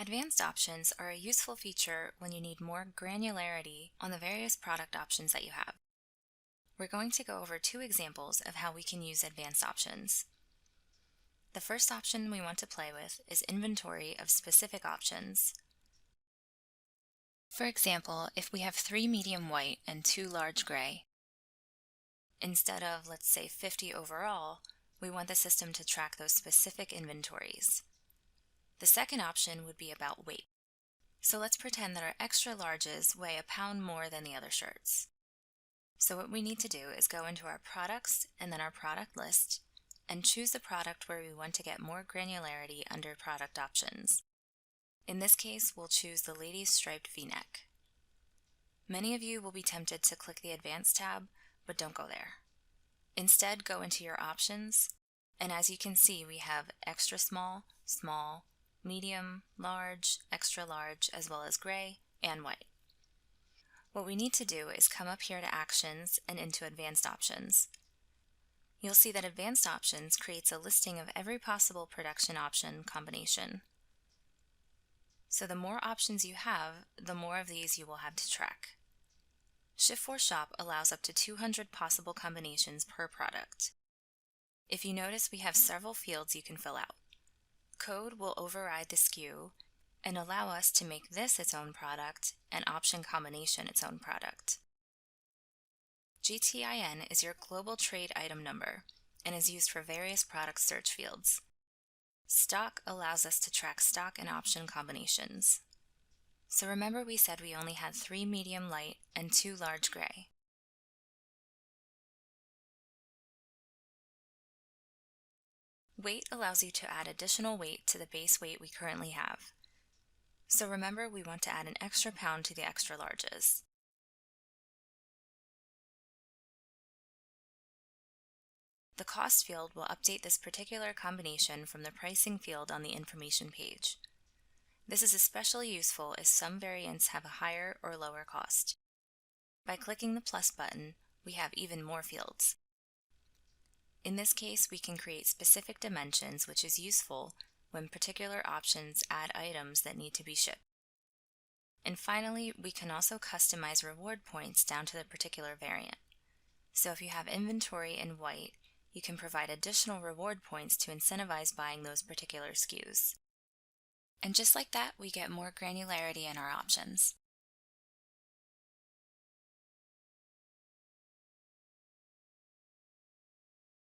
Advanced options are a useful feature when you need more granularity on the various product options that you have. We're going to go over two examples of how we can use advanced options. The first option we want to play with is inventory of specific options. For example, if we have 3 medium white and 2 large gray, instead of, let's say, 50 overall, we want the system to track those specific inventories. The second option would be about weight. So let's pretend that our extra larges weigh a pound more than the other shirts. So what we need to do is go into our products and then our product list and choose the product where we want to get more granularity under product options. In this case, we'll choose the ladies striped v-neck. Many of you will be tempted to click the Advanced tab, but don't go there. Instead, go into your options, and as you can see, we have extra small, small, medium, large, extra large, as well as gray and white. What we need to do is come up here to Actions and into Advanced Options. You'll see that Advanced Options creates a listing of every possible production option combination. So the more options you have, the more of these you will have to track. Shift4 Shop allows up to 200 possible combinations per product. If you notice, we have several fields you can fill out. Code will override the SKU and allow us to make this its own product and option combination its own product. GTIN is your global trade item number and is used for various product search fields. Stock allows us to track stock and option combinations. So remember we said we only had 3 medium light and 2 large gray. Weight allows you to add additional weight to the base weight we currently have. So remember we want to add an extra pound to the extra larges. The cost field will update this particular combination from the pricing field on the information page. This is especially useful if some variants have a higher or lower cost. By clicking the plus button, we have even more fields. In this case, we can create specific dimensions, which is useful when particular options add items that need to be shipped. And finally, we can also customize reward points down to the particular variant. So if you have inventory in white, you can provide additional reward points to incentivize buying those particular SKUs. And just like that, we get more granularity in our options.